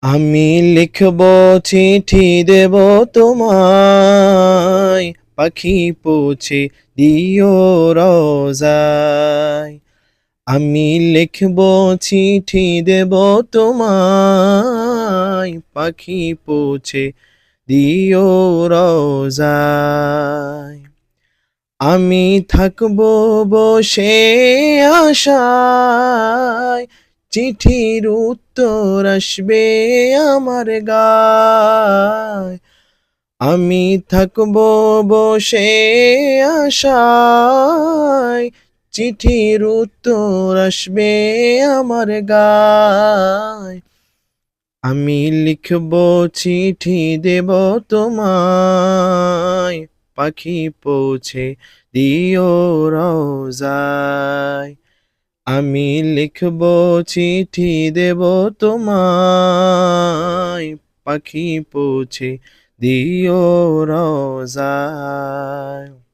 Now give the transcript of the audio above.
আমি লিখব চিঠি দেব তোমায়, পাখি পৌঁছে দিও রোজায়। আমি লিখব চিঠি দেব তোমায়, পাখি পৌঁছে দিও রোজায়। আমি থাকব বসে আশায়, চিঠির উত্তর আসবে আমার গায়। আমি থাকব বসে আশায়, চিঠির উত্তর আসবে আমার গায়। আমি লিখব চিঠি দেব তোমায়, পাখি পৌঁছে দিও রোজায়। আমি লিখব চিঠি দেব তোমায়, পাখি পৌঁছে দিও রোজায়।